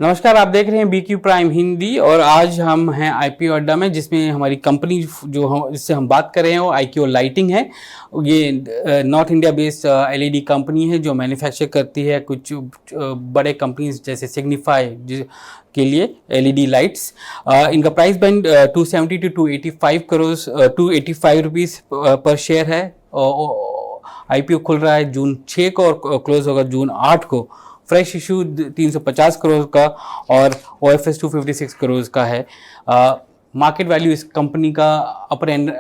नमस्कार, आप देख रहे हैं बीक्यू प्राइम हिंदी और आज हम हैं आईपीओ अड्डा में, जिसमें हमारी कंपनी जिससे हम बात कर रहे हैं वो आईक्यू लाइटिंग है। ये north India based LED company है जो मैन्युफैक्चर करती है कुछ बड़े कंपनीज जैसे सिग्निफाई के लिए एलईडी लाइट्स। इनका price band 270 to 285 crore 285 rupees पर शेयर है। आईपीओ खुल रहा है जून 6 को और क्लोज होगा जून 8 को। फ्रेश इशू 350 करोड़ का और ओएफएस 256 करोड़ का है। मार्केट वैल्यू इस कंपनी का अपर एंड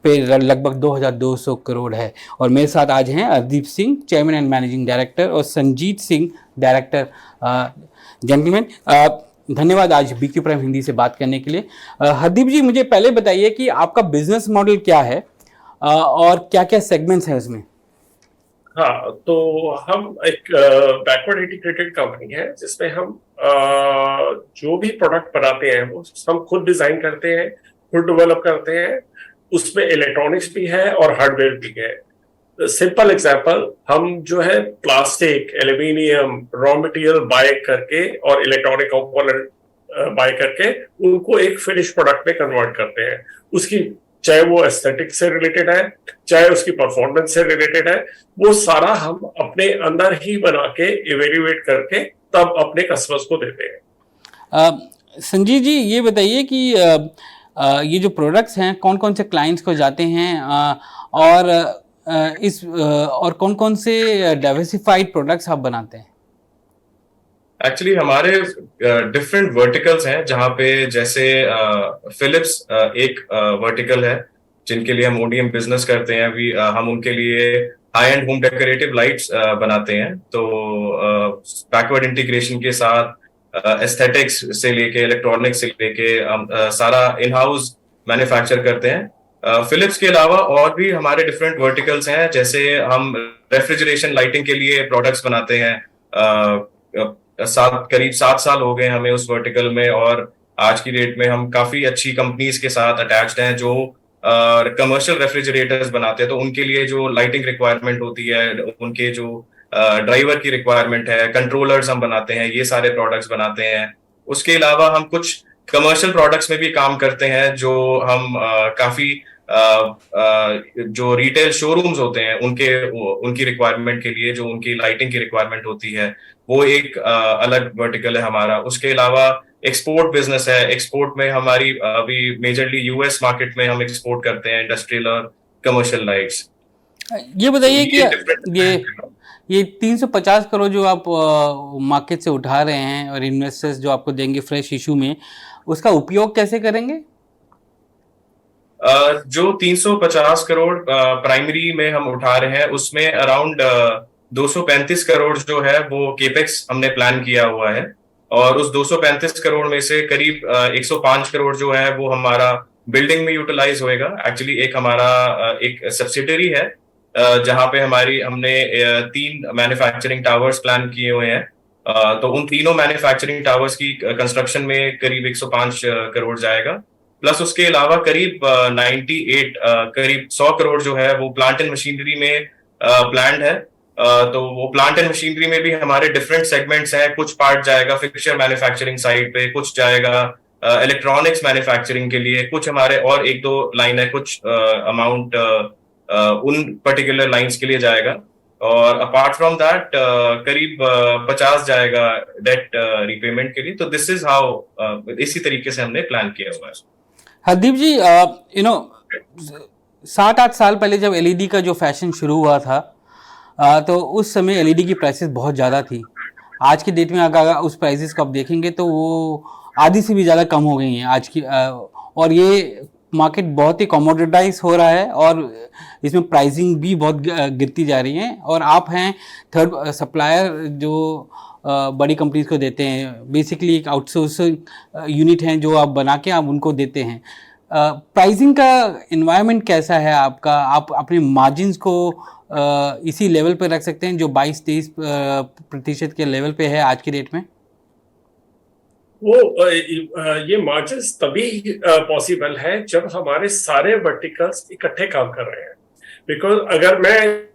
पे लगभग 2200 करोड़ है। और मेरे साथ आज हैं Hardeep Singh, chairman and managing director, और संजीत सिंह, डायरेक्टर। जेंटलमैन, धन्यवाद आज बीक्यू प्राइम हिंदी से बात करने के लिए। हरदीप जी, मुझे पहले बताइए कि आपका बिजनेस मॉडल क्या है और क्या क्या सेगमेंट्स हैं उसमें। हाँ, तो हम एक बैकवर्ड इंटीग्रेटेड कंपनी है जिसमें हम जो भी प्रोडक्ट बनाते हैं वो हम खुद डिजाइन करते हैं, खुद डेवलप करते हैं। उसमें इलेक्ट्रॉनिक्स भी है और हार्डवेयर भी है। सिंपल एग्जांपल, हम जो है plastic, aluminium raw material by करके और इलेक्ट्रॉनिक कंपोनेंट बाय करके उनको एक फिनिश प्रोडक्ट में कन्वर्ट करते हैं। उसकी चाहे वो एस्थेटिक से रिलेटेड है, चाहे उसकी परफॉर्मेंस से रिलेटेड है, वो सारा हम अपने अंदर ही बना के इवेल्युएट करके तब अपने कस्टमर्स को देते हैं। संजीव जी, ये बताइए कि ये जो प्रोडक्ट्स हैं कौन कौन से क्लाइंट्स को जाते हैं और कौन कौन से डाइवर्सिफाइड प्रोडक्ट्स आप बनाते हैं। एक्चुअली हमारे डिफरेंट वर्टिकल्स हैं, जहाँ पे जैसे फिलिप्स एक वर्टिकल है जिनके लिए हम ओडीएम बिजनेस करते हैं। अभी हम उनके लिए high and home decorative lights बनाते हैं। तो बैकवर्ड इंटीग्रेशन के साथ एस्थेटिक्स से लेके इलेक्ट्रॉनिक्स से लेके हम सारा इन हाउस मैन्युफैक्चर करते हैं। फिलिप्स के अलावा और भी हमारे डिफरेंट वर्टिकल्स हैं, जैसे हम रेफ्रिजरेशन लाइटिंग के लिए प्रोडक्ट्स बनाते हैं। करीब 7 साल हो गए हमें उस वर्टिकल में, और आज की डेट में हम काफी अच्छी कंपनीज के साथ अटैच्ड हैं जो कमर्शियल रेफ्रिजरेटर्स बनाते हैं। तो उनके लिए जो लाइटिंग रिक्वायरमेंट होती है, उनके जो ड्राइवर की रिक्वायरमेंट है, कंट्रोलर्स हम बनाते हैं, ये सारे प्रोडक्ट्स बनाते हैं। उसके अलावा हम कुछ कमर्शियल प्रोडक्ट्स में भी काम करते हैं जो हम काफी जो रिटेल शोरूम्स होते हैं उनकी रिक्वायरमेंट के लिए, जो उनकी लाइटिंग की रिक्वायरमेंट होती है, वो एक अलग वर्टिकल है हमारा। उसके अलावा एक्सपोर्ट बिजनेस है। एक्सपोर्ट में हमारी अभी मेजरली यूएस मार्केट में हम एक्सपोर्ट करते हैं इंडस्ट्रियल और कमर्शियल लाइट्स। ये बताइए कि ये 350 करोड़ जो आप मार्केट से उठा रहे हैं और इन्वेस्टर्स जो आपको देंगे फ्रेश इशू में, उसका उपयोग कैसे करेंगे। जो 350 करोड़ प्राइमरी में हम उठा रहे हैं, उसमें अराउंड 235 करोड़ जो है वो केपेक्स हमने प्लान किया हुआ है। और उस 235 करोड़ में से करीब 105 करोड़ जो है वो हमारा बिल्डिंग में यूटिलाइज होएगा। एक्चुअली एक हमारा एक सब्सिडरी है जहां पे हमने 3 मैन्युफैक्चरिंग टावर्स प्लान किए हुए हैं। तो उन तीनों मैन्युफैक्चरिंग टावर्स की कंस्ट्रक्शन में करीब 105 करोड़ जाएगा। प्लस उसके अलावा करीब 100 करोड़ जो है वो प्लांट एंड मशीनरी में प्लान्ड है। तो वो प्लांट एंड मशीनरी में भी हमारे डिफरेंट सेगमेंट्स हैं। कुछ पार्ट जाएगा फिक्सचर मैन्युफैक्चरिंग साइड पे, कुछ जाएगा इलेक्ट्रॉनिक्स मैन्युफैक्चरिंग के लिए, कुछ हमारे और 1-2 लाइन है, कुछ अमाउंट उन पर्टिकुलर लाइंस के लिए जाएगा। और अपार्ट फ्रॉम दैट करीब 50 जाएगा डेट रिपेमेंट के लिए। तो दिस इज हाउ, इसी तरीके से हमने प्लान किया हुआ है। हरदीप जी, 7-8 साल पहले जब एलईडी का जो फैशन शुरू हुआ था, तो उस समय एलईडी की प्राइसेस बहुत ज़्यादा थी। आज की डेट में अगर उस प्राइसेस को आप देखेंगे तो वो आधी से भी ज़्यादा कम हो गई हैं आज की। और ये मार्केट बहुत ही कॉमोडिटाइज हो रहा है और इसमें प्राइसिंग भी बहुत गिरती जा रही है। और आप हैं थर्ड सप्लायर जो बड़ी कंपनीज को देते हैं। बेसिकली एक आउटसोर्सिंग यूनिट है जो आप बना के आप उनको देते हैं। प्राइसिंग का एनवायरनमेंट कैसा है आपका। आप अपने मार्जिन्स को इसी लेवल पर रख सकते हैं जो 22-23% के लेवल पे है आज की डेट में। वो ये मार्जिन्स तभी पॉसिबल है जब हमारे सारे वर्टिकल्स इकट्ठे काम कर रहे हैं। बिकॉज अगर मैं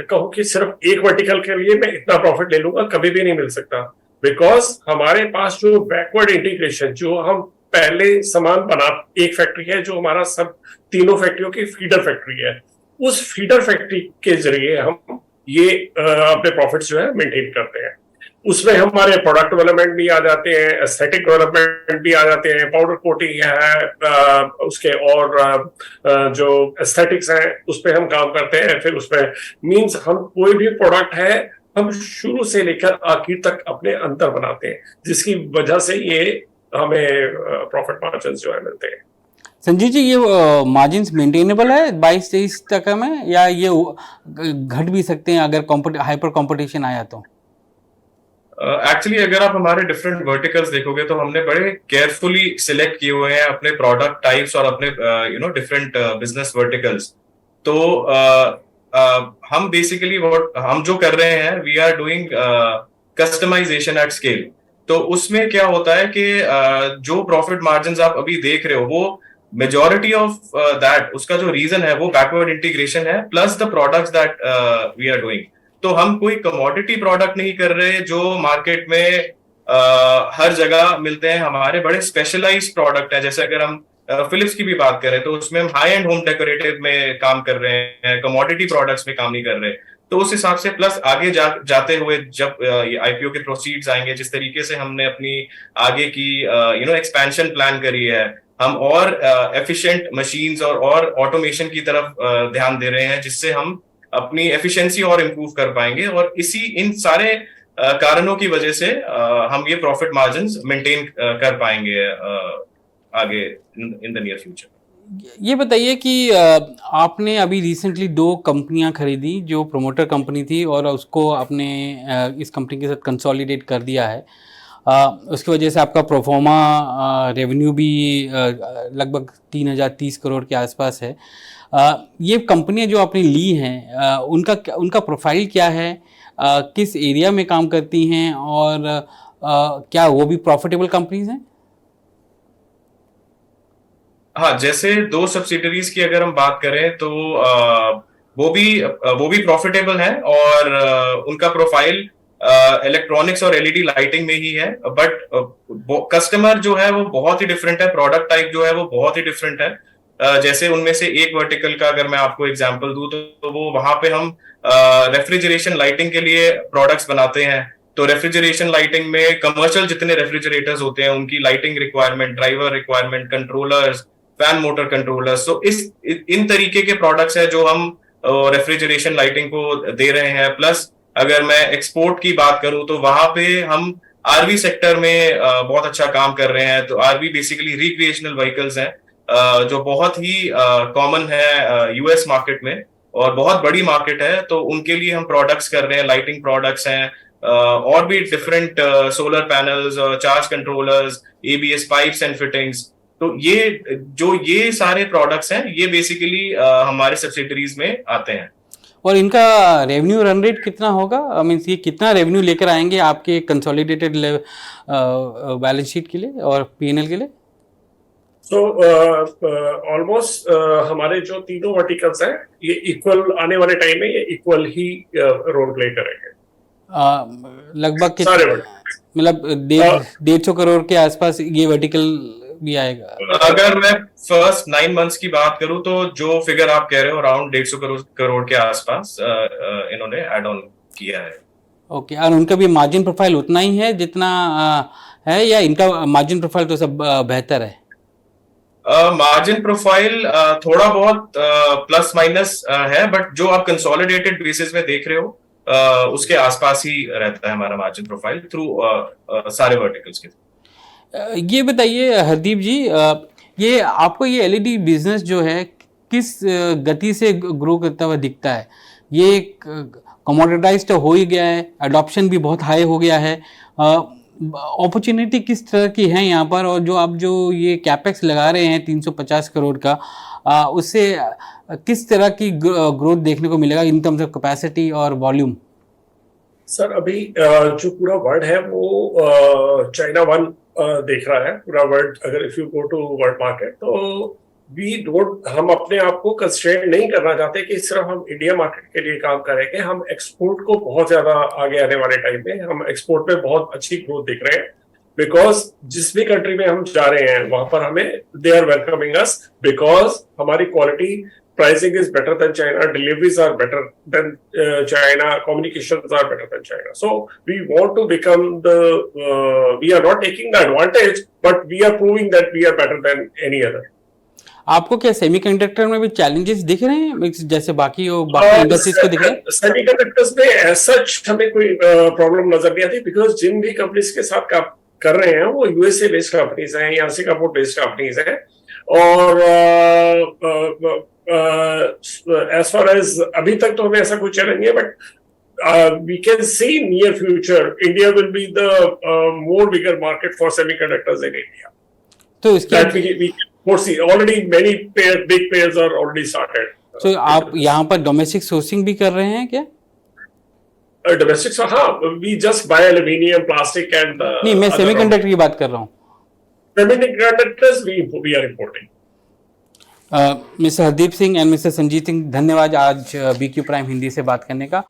कहूँ कि सिर्फ एक वर्टिकल के लिए मैं इतना प्रॉफिट ले लूंगा, कभी भी नहीं मिल सकता। बिकॉज हमारे पास जो बैकवर्ड इंटीग्रेशन, जो हम पहले सामान बना, एक फैक्ट्री है जो हमारा सब तीनों फैक्ट्रियों की फीडर फैक्ट्री है, उस फीडर फैक्ट्री के जरिए हम ये अपने प्रॉफिट्स जो है मेंटेन करते हैं। उसमें हमारे प्रोडक्ट डेवलपमेंट भी आ जाते हैं, एस्थेटिक डेवलपमेंट भी आ जाते हैं, पाउडर कोटिंग है, उसके और जो एस्थेटिक्स हैं उस पर हम काम करते हैं। फिर उसमें मींस हम कोई भी प्रोडक्ट है हम शुरू से लेकर आखिर तक अपने अंतर बनाते हैं, जिसकी वजह से ये हमें प्रॉफिट मार्जिन जो है मिलते हैं। संजीव जी, ये मार्जिन्स मेंटेनेबल है 22-23% में, या ये घट भी सकते हैं अगर हाइपर कंपटीशन आया तो? एक्चुअली अगर आप हमारे डिफरेंट वर्टिकल्स देखोगे तो हमने बड़े केयरफुली सिलेक्ट किए हुए हैं अपने प्रोडक्ट टाइप्स और अपने डिफरेंट बिजनेस वर्टिकल्स। तो हम बेसिकली हम जो कर रहे हैं, we are doing customisation at scale. तो उसमें क्या होता है कि जो प्रॉफिट मार्जिन आप अभी देख रहे हो वो मेजॉरिटी ऑफ दैट, उसका जो रीजन है वो बैकवर्ड इंटीग्रेशन है plus the products that we are doing. तो हम कोई कमोडिटी प्रोडक्ट नहीं कर रहे जो मार्केट में हर जगह मिलते हैं। हमारे बड़े स्पेशलाइज्ड प्रोडक्ट है, जैसे अगर हम फिलिप्स की भी बात करें तो उसमें हम हाई एंड होम डेकोरेटिव में काम कर रहे हैं, कमोडिटी प्रोडक्ट्स में काम नहीं कर रहे। तो उस हिसाब से प्लस आगे जाते हुए जब आईपीओ के प्रोसीड्स आएंगे, जिस तरीके से हमने अपनी आगे की एक्सपेंशन प्लान करी है, हम और एफिशिएंट मशीन्स और ऑटोमेशन की तरफ ध्यान दे रहे हैं, जिससे हम अपनी एफिशिएंसी और इम्प्रूव कर पाएंगे। और इन सारे कारणों की वजह से हम ये प्रॉफिट मार्जिन्स मेंटेन कर पाएंगे आगे इन द नियर फ्यूचर। ये बताइए कि आपने अभी रिसेंटली 2 कंपनियां खरीदी जो प्रमोटर कंपनी थी, और उसको आपने इस कंपनी के साथ कंसोलिडेट कर दिया है। उसकी वजह से आपका प्रोफोर्मा रेवेन्यू भी लगभग 3030 करोड़ के आसपास है। ये कंपनियां जो आपने ली हैं, उनका प्रोफाइल क्या है, किस एरिया में काम करती हैं, और क्या वो भी प्रॉफिटेबल कंपनीज हैं? हाँ, जैसे 2 सब्सिडरीज की अगर हम बात करें तो वो भी प्रॉफिटेबल है, और उनका प्रोफाइल इलेक्ट्रॉनिक्स और एलईडी लाइटिंग में ही है। बट कस्टमर जो है वो बहुत ही डिफरेंट है, प्रोडक्ट टाइप जो है वो बहुत ही डिफरेंट है। जैसे उनमें से एक वर्टिकल का अगर मैं आपको एग्जांपल दूं तो वो वहां पे हम रेफ्रिजरेशन लाइटिंग के लिए प्रोडक्ट्स बनाते हैं। तो रेफ्रिजरेशन लाइटिंग में कमर्शियल जितने रेफ्रिजरेटर्स होते हैं उनकी lighting requirement, driver requirement, controllers, fan motor controllers, तो इन तरीके के प्रोडक्ट्स है जो हम रेफ्रिजरेशन लाइटिंग को दे रहे हैं। प्लस अगर मैं एक्सपोर्ट की बात करूं तो वहां पे हम आरवी सेक्टर में बहुत अच्छा काम कर रहे हैं। तो आरवी बेसिकली रिक्रिएशनल व्हीकल्स हैं, जो बहुत ही कॉमन है यूएस मार्केट में, और बहुत बड़ी मार्केट है। तो उनके लिए हम प्रोडक्ट्स कर रहे हैं, लाइटिंग प्रोडक्ट्स हैं, और भी different solar panels, charge controllers, ABS pipes and fittings. तो ये सारे प्रोडक्ट्स हैं, ये बेसिकली हमारे सब्सिडरीज में आते हैं। और इनका रेवेन्यू रन रेट कितना होगा? मीन्स ये कितना रेवेन्यू लेकर आएंगे आपके कंसोलिडेटेड बैलेंस शीट के लिए और पीएनएल के लिए? तो ऑलमोस्ट हमारे जो तीनों वर्टिकल्स हैं ये इक्वल आने वाले टाइम में ये इक्वल ही रोल प्ले करेंगे। लगभग सारे मतलब 150 करोड़ के आसपास ये वर्टिकल भी आएगा। अगर मैं फर्स्ट 9 मंथ्स की बात करूं तो जो फिगर आप कह रहे हो अराउंड 150 करोड़ के आसपास इन्होंने एड ऑन किया है। ओके, और उनका भी मार्जिन प्रोफाइल उतना ही है जितना है, या इनका मार्जिन प्रोफाइल तो सब बेहतर है? मार्जिन प्रोफाइल थोड़ा बहुत प्लस माइनस है, बट जो आप कंसोलिडेटेड बेसिस में देख रहे हो उसके आसपास ही रहता है हमारा मार्जिन प्रोफाइल थ्रू सारे वर्टिकल्स के। ये बताइए हरदीप जी, ये आपको ये एलईडी बिजनेस जो है किस गति से ग्रो करता हुआ दिखता है? ये कमोडिटाइज्ड हो ही गया है, अडॉप्शन भी बहुत हाई हो गया है, अपॉर्चुनिटी किस तरह की है यहाँ पर? और जो आप जो ये कैपेक्स लगा रहे हैं 350 करोड़ का, उससे किस तरह की ग्रोथ देखने को मिलेगा इन टर्म्स ऑफ कैपेसिटी और वॉल्यूम? सर अभी जो पूरा वर्ल्ड है वो चाइना 1 देख रहा है पूरा वर्ल्ड। अगर if you go to world market तो हम अपने आप को कंस्ट्रेन नहीं करना चाहते कि सिर्फ हम इंडिया मार्केट के लिए काम करेंगे। हम एक्सपोर्ट को बहुत ज्यादा आगे आने वाले टाइम में हम एक्सपोर्ट में बहुत अच्छी ग्रोथ दिख रहे हैं, बिकॉज जिस भी कंट्री में हम जा रहे हैं वहां पर हमें they are welcoming us, because हमारी quality, pricing is better than China, deliveries are better than China, communications are better than China. So we want to become we are not taking the advantage, but we are proving that we are better than any other. आपको क्या semiconductor में भी challenges दिख रहे हैं जैसे बाकी industries को दिख रहे हैं? सेमीकंडक्टर्स में एज सच हमें कोई प्रॉब्लम नजर नहीं आती, बिकॉज जिन भी कंपनीज के साथ काम कर रहे हैं वो यूएसए बेस्ड कंपनीज हैं या सिंगापुर बेस्ड कंपनीज हैं, और as far as अभी तक तो हमें ऐसा कोई चैलेंज नहीं है, but we can see near future India will be the more bigger market for semiconductors in India. तो इसके we foresee already many big players are already started. तो आप यहाँ पर डोमेस्टिक सोर्सिंग भी कर रहे हैं क्या? डोमेस्टिक, हाँ, we just buy aluminium, plastic and नहीं, मैं सेमीकंडक्टर की बात कर रहा हूँ। Semiconductors we are importing. Mister Hardeep Singh and mister Sanjeet Singh, धन्यवाद आज BQ प्राइम हिंदी से बात करने का।